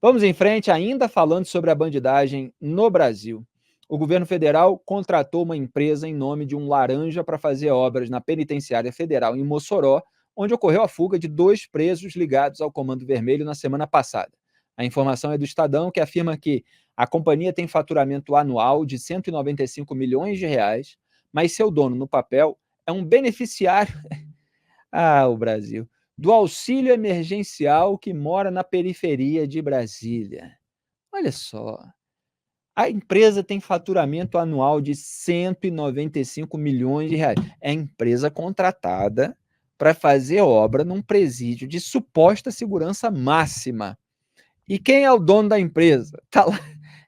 Vamos em frente, ainda falando sobre a bandidagem no Brasil. O governo federal contratou uma empresa em nome de um laranja para fazer obras na penitenciária federal em Mossoró, onde ocorreu a fuga de 2 presos ligados ao Comando Vermelho na semana passada. A informação é do Estadão, que afirma que a companhia tem faturamento anual de 195 milhões de reais, mas seu dono no papel é um beneficiário o Brasil, do auxílio emergencial que mora na periferia de Brasília. Olha só, a empresa tem faturamento anual de 195 milhões de reais. É a empresa contratada para fazer obra num presídio de suposta segurança máxima. E quem é o dono da empresa? Está lá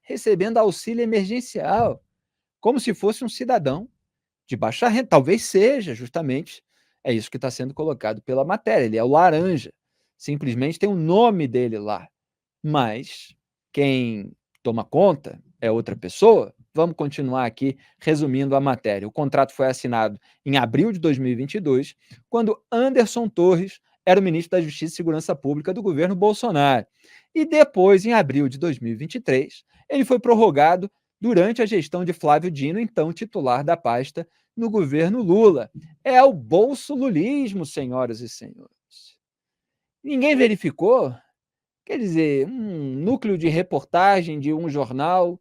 recebendo auxílio emergencial, como se fosse um cidadão de baixa renda. Talvez seja, justamente, é isso que está sendo colocado pela matéria. Ele é o laranja. Simplesmente tem o nome dele lá. Mas quem toma conta é outra pessoa. Vamos continuar aqui resumindo a matéria. O contrato foi assinado em abril de 2022, quando Anderson Torres era o ministro da Justiça e Segurança Pública do governo Bolsonaro. E depois, em abril de 2023, ele foi prorrogado durante a gestão de Flávio Dino, então titular da pasta no governo Lula. É o bolsolulismo, senhoras e senhores. Ninguém verificou? Quer dizer, um núcleo de reportagem de um jornal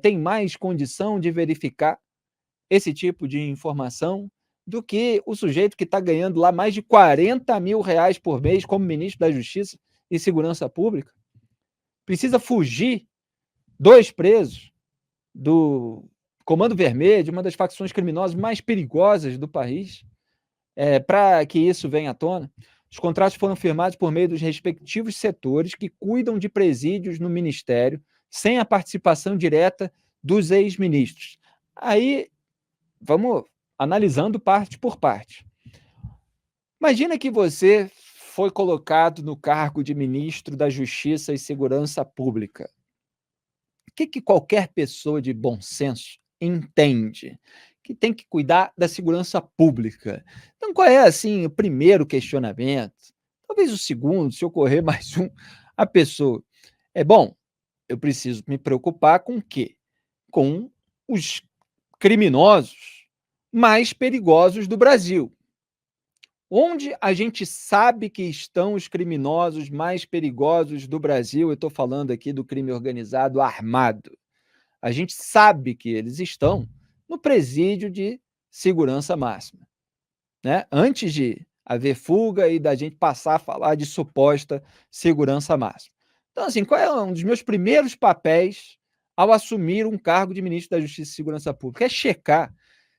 tem mais condição de verificar esse tipo de informação do que o sujeito que está ganhando lá mais de 40 mil reais por mês como ministro da Justiça e Segurança Pública. Precisa fugir 2 presos do Comando Vermelho, de uma das facções criminosas mais perigosas do país, para que isso venha à tona. Os contratos foram firmados por meio dos respectivos setores que cuidam de presídios no Ministério, sem a participação direta dos ex-ministros. Aí, vamos analisando parte por parte. Imagina que você foi colocado no cargo de ministro da Justiça e Segurança Pública. O que qualquer pessoa de bom senso entende? Que tem que cuidar da segurança pública. Então, qual é, assim, o primeiro questionamento? Talvez o segundo, se ocorrer mais um, a pessoa. Bom, eu preciso me preocupar com o quê? Com os criminosos mais perigosos do Brasil. Onde a gente sabe que estão os criminosos mais perigosos do Brasil? Eu estou falando aqui do crime organizado armado. A gente sabe que eles estão no presídio de segurança máxima, né? Antes de haver fuga e da gente passar a falar de suposta segurança máxima. Então, assim, qual é um dos meus primeiros papéis ao assumir um cargo de ministro da Justiça e Segurança Pública? É checar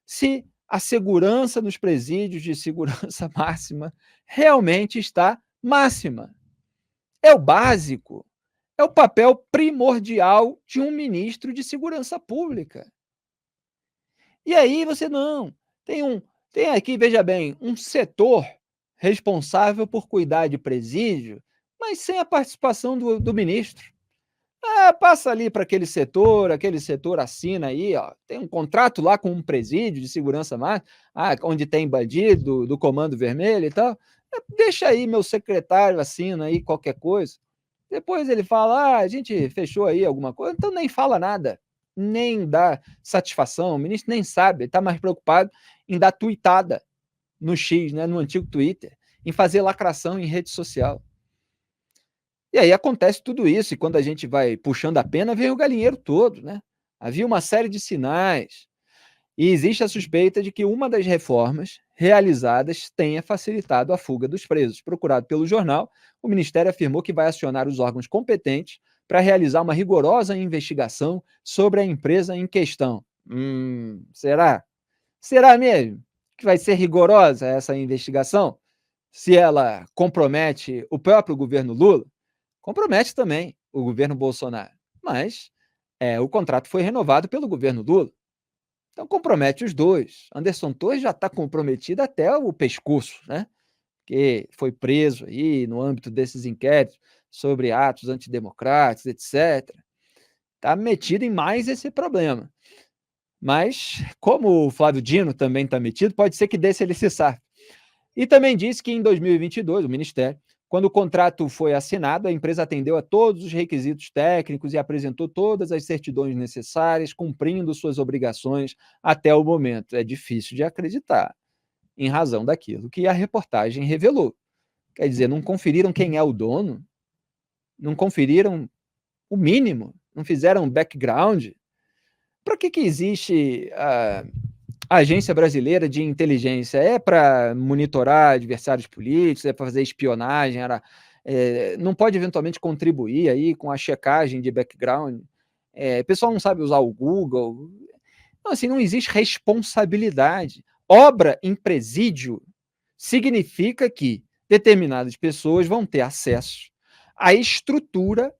se a segurança nos presídios de segurança máxima realmente está máxima. É o básico. É o papel primordial de um ministro de segurança pública. E aí você não, tem aqui, veja bem, um setor responsável por cuidar de presídio, mas sem a participação do ministro. Passa ali para aquele setor assina aí, ó, tem um contrato lá com um presídio de segurança máxima, onde tem bandido do Comando Vermelho e tal. Deixa aí, meu secretário assina aí qualquer coisa. Depois ele fala: a gente fechou aí alguma coisa, então nem fala nada, nem dá satisfação, o ministro nem sabe, ele está mais preocupado em dar tuitada no X, né, no antigo Twitter, em fazer lacração em rede social. E aí acontece tudo isso, e quando a gente vai puxando a pena, vem o galinheiro todo, né? Havia uma série de sinais, e existe a suspeita de que uma das reformas realizadas tenha facilitado a fuga dos presos. Procurado pelo jornal, o Ministério afirmou que vai acionar os órgãos competentes para realizar uma rigorosa investigação sobre a empresa em questão. Será? Será mesmo que vai ser rigorosa essa investigação? Se ela compromete o próprio governo Lula, compromete também o governo Bolsonaro. Mas o contrato foi renovado pelo governo Lula. Então compromete os dois. Anderson Torres já está comprometido até o pescoço, né? Que foi preso aí no âmbito desses inquéritos sobre atos antidemocráticos, etc. Está metido em mais esse problema. Mas, como o Flávio Dino também está metido, pode ser que desse ele se safe. E também disse que em 2022, o Ministério Quando o contrato foi assinado, a empresa atendeu a todos os requisitos técnicos e apresentou todas as certidões necessárias, cumprindo suas obrigações até o momento. É difícil de acreditar, em razão daquilo que a reportagem revelou. Quer dizer, não conferiram quem é o dono, não conferiram o mínimo, não fizeram um background. Para que existe a Agência Brasileira de Inteligência? É para monitorar adversários políticos, é para fazer espionagem, não pode eventualmente contribuir aí com a checagem de background? O pessoal não sabe usar o Google. Então, assim, não existe responsabilidade. Obra em presídio significa que determinadas pessoas vão ter acesso à estrutura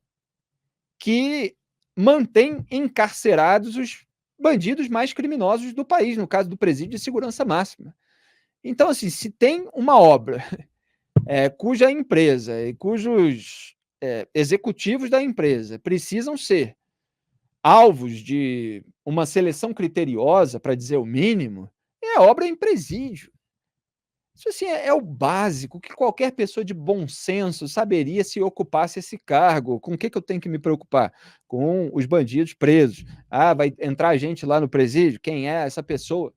que mantém encarcerados os bandidos mais criminosos do país, no caso do presídio de segurança máxima. Então, assim, se tem uma obra cuja empresa e cujos executivos da empresa precisam ser alvos de uma seleção criteriosa, para dizer o mínimo, é obra em presídio. Isso assim é o básico que qualquer pessoa de bom senso saberia se ocupasse esse cargo. Com o que eu tenho que me preocupar? Com os bandidos presos. Ah, vai entrar gente lá no presídio? Quem é essa pessoa?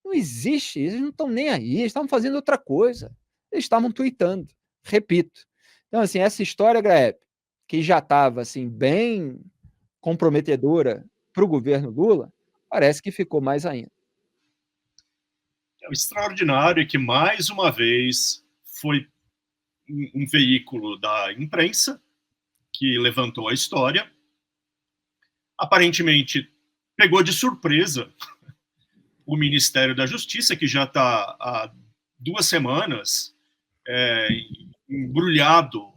Não existe, eles não estão nem aí, eles estavam fazendo outra coisa. Eles estavam tweetando, repito. Então, assim, essa história, Graep, que já estava assim, bem comprometedora para o governo Lula, parece que ficou mais ainda. O extraordinário é que, mais uma vez, foi um veículo da imprensa que levantou a história. Aparentemente, pegou de surpresa o Ministério da Justiça, que já está há 2 semanas embrulhado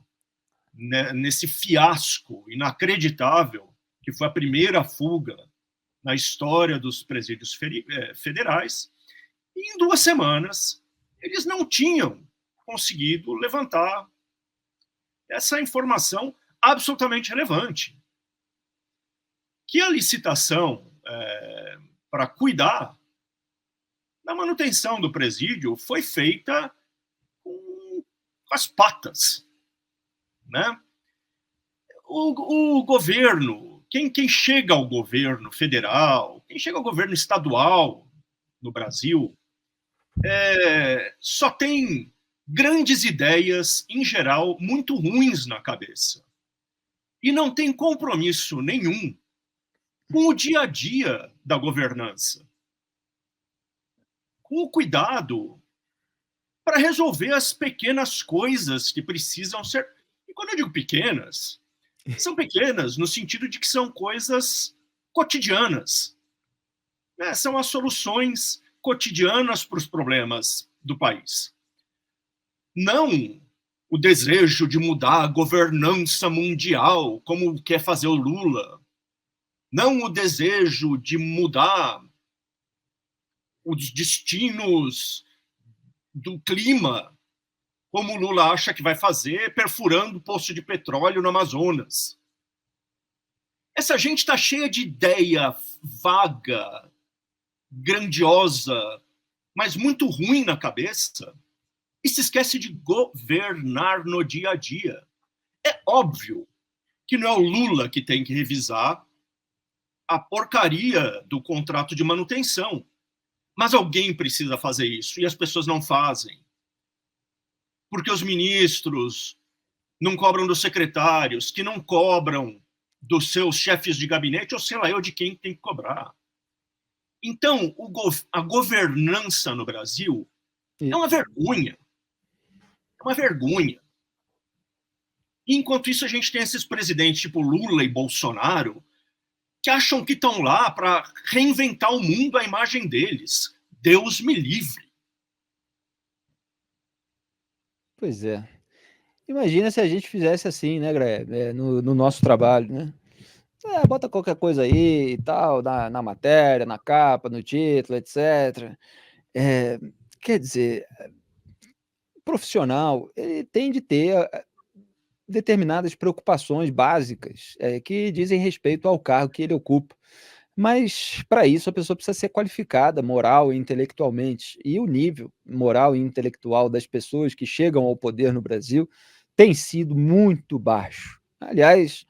nesse fiasco inacreditável que foi a primeira fuga na história dos presídios federais. E em 2 semanas, eles não tinham conseguido levantar essa informação absolutamente relevante. Que a licitação para cuidar da manutenção do presídio foi feita com as patas. Né? O governo, quem chega ao governo federal, quem chega ao governo estadual no Brasil, só tem grandes ideias, em geral, muito ruins na cabeça. E não tem compromisso nenhum com o dia a dia da governança. Com o cuidado para resolver as pequenas coisas que precisam ser. E quando eu digo pequenas, são pequenas no sentido de que são coisas cotidianas. Né? São as soluções cotidianas para os problemas do país. Não o desejo de mudar a governança mundial, como quer fazer o Lula. Não o desejo de mudar os destinos do clima, como o Lula acha que vai fazer, perfurando o poço de petróleo no Amazonas. Essa gente está cheia de ideia vaga, grandiosa, mas muito ruim na cabeça, e se esquece de governar no dia a dia. É óbvio que não é o Lula que tem que revisar a porcaria do contrato de manutenção. Mas alguém precisa fazer isso, e as pessoas não fazem. Porque os ministros não cobram dos secretários, que não cobram dos seus chefes de gabinete, ou sei lá eu de quem tem que cobrar. Então, a governança no Brasil é uma vergonha. É uma vergonha. E, enquanto isso, a gente tem esses presidentes tipo Lula e Bolsonaro que acham que estão lá para reinventar o mundo à imagem deles. Deus me livre. Pois é. Imagina se a gente fizesse assim, né, Greg, no nosso trabalho, né? Bota qualquer coisa aí e tal, na matéria, na capa, no título, etc. Quer dizer, o profissional ele tem de ter determinadas preocupações básicas que dizem respeito ao cargo que ele ocupa. Mas, para isso, a pessoa precisa ser qualificada moral e intelectualmente. E o nível moral e intelectual das pessoas que chegam ao poder no Brasil tem sido muito baixo. Aliás,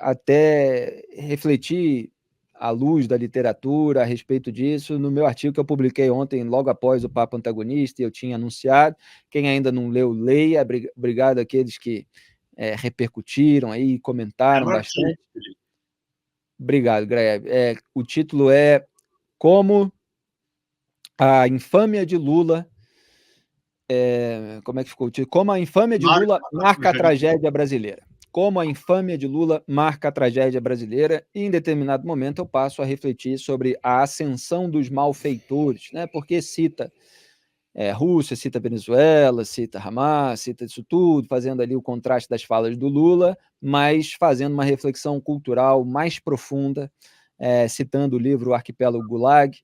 até refleti à luz da literatura a respeito disso no meu artigo que eu publiquei ontem, logo após o Papo Antagonista, e eu tinha anunciado. Quem ainda não leu, leia. Obrigado àqueles que repercutiram aí, comentaram Belo artigo, bastante. Felipe. Obrigado, Graeb. O título é Como a infâmia de Lula. Como é que ficou o título? Como a infâmia de Lula marca a tragédia brasileira. Como a infâmia de Lula marca a tragédia brasileira, e em determinado momento eu passo a refletir sobre a ascensão dos malfeitores, né? Porque cita Rússia, cita Venezuela, cita Hamas, cita isso tudo, fazendo ali o contraste das falas do Lula, mas fazendo uma reflexão cultural mais profunda, citando o livro O Arquipélago Gulag,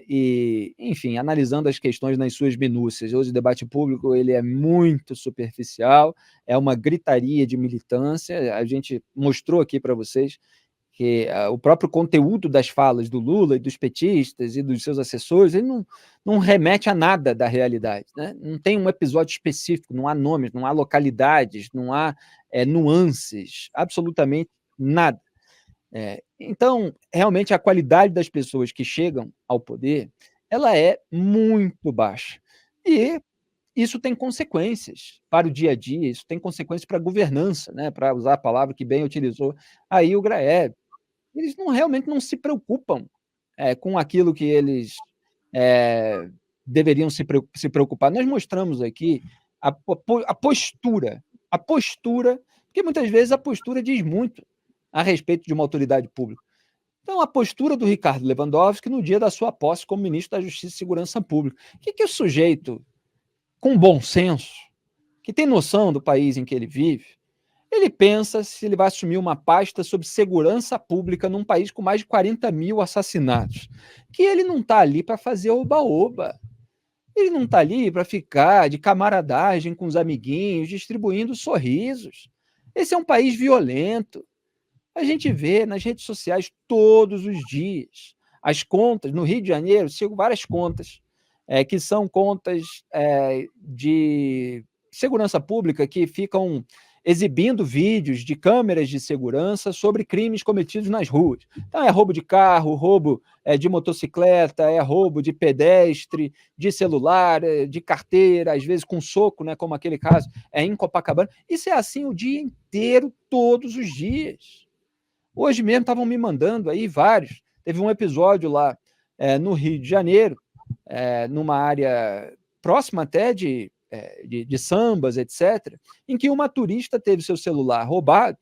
e, enfim, analisando as questões nas suas minúcias. Hoje o debate público ele é muito superficial, é uma gritaria de militância. A gente mostrou aqui para vocês que o próprio conteúdo das falas do Lula e dos petistas e dos seus assessores, ele não remete a nada da realidade, né? Não tem um episódio específico, não há nomes, não há localidades, não há nuances, absolutamente nada. Então, realmente, a qualidade das pessoas que chegam ao poder, ela é muito baixa. E isso tem consequências para o dia a dia, isso tem consequências para a governança, né? Para usar a palavra que bem utilizou aí o Graeb. Eles realmente não se preocupam com aquilo que eles deveriam se preocupar. Nós mostramos aqui a postura, porque muitas vezes a postura diz muito a respeito de uma autoridade pública. Então, a postura do Ricardo Lewandowski no dia da sua posse como ministro da Justiça e Segurança Pública. O que o sujeito, com bom senso, que tem noção do país em que ele vive, ele pensa se ele vai assumir uma pasta sobre segurança pública num país com mais de 40 mil assassinatos, que ele não está ali para fazer oba-oba. Ele não está ali para ficar de camaradagem com os amiguinhos, distribuindo sorrisos. Esse é um país violento. A gente vê nas redes sociais todos os dias. As contas, no Rio de Janeiro, sigo várias contas, que são contas de segurança pública que ficam exibindo vídeos de câmeras de segurança sobre crimes cometidos nas ruas. Então, é roubo de carro, roubo de motocicleta, é roubo de pedestre, de celular, de carteira, às vezes com soco, né, como aquele caso em Copacabana. Isso é assim o dia inteiro, todos os dias. Hoje mesmo estavam me mandando aí vários. Teve um episódio lá no Rio de Janeiro, numa área próxima até de sambas, etc., em que uma turista teve seu celular roubado,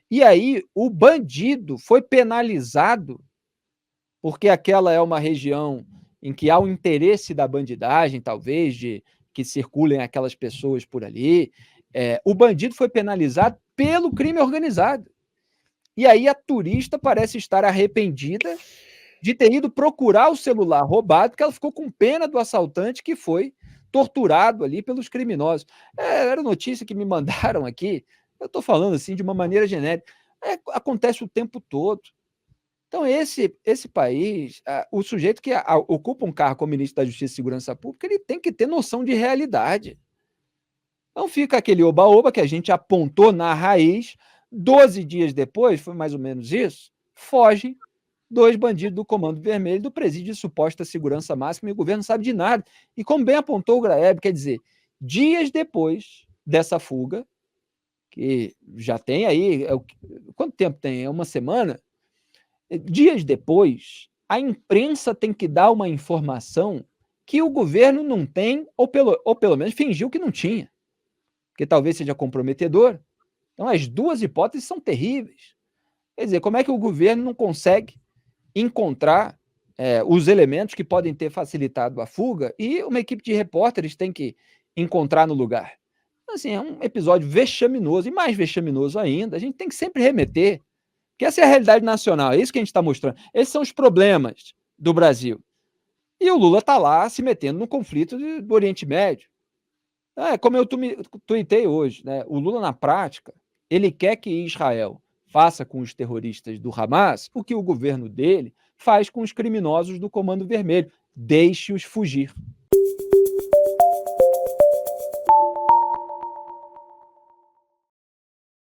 e aí o bandido foi penalizado, porque aquela é uma região em que há um interesse da bandidagem, talvez, de que circulem aquelas pessoas por ali. O bandido foi penalizado pelo crime organizado. E aí a turista parece estar arrependida de ter ido procurar o celular roubado, porque ela ficou com pena do assaltante que foi torturado ali pelos criminosos. Era notícia que me mandaram aqui, eu estou falando assim de uma maneira genérica. Acontece o tempo todo. Então, esse país, o sujeito que ocupa um cargo como ministro da Justiça e Segurança Pública, ele tem que ter noção de realidade. Então fica aquele oba-oba que a gente apontou na raiz. 12 dias depois, foi mais ou menos isso, fogem 2 bandidos do Comando Vermelho, do Presídio de Suposta Segurança Máxima, e o governo não sabe de nada. E como bem apontou o Graeb, quer dizer, dias depois dessa fuga, que já tem aí, quanto tempo tem? É uma semana? Dias depois, a imprensa tem que dar uma informação que o governo não tem, ou pelo menos fingiu que não tinha, porque talvez seja comprometedor. Então, as duas hipóteses são terríveis. Quer dizer, como é que o governo não consegue encontrar os elementos que podem ter facilitado a fuga e uma equipe de repórteres tem que encontrar no lugar? Assim, é um episódio vexaminoso, e mais vexaminoso ainda, a gente tem que sempre remeter, que essa é a realidade nacional, é isso que a gente está mostrando. Esses são os problemas do Brasil. E o Lula está lá se metendo no conflito do Oriente Médio. Como eu tuitei hoje, né? O Lula, na prática, ele quer que Israel Faça com os terroristas do Hamas o que o governo dele faz com os criminosos do Comando Vermelho. Deixe-os fugir.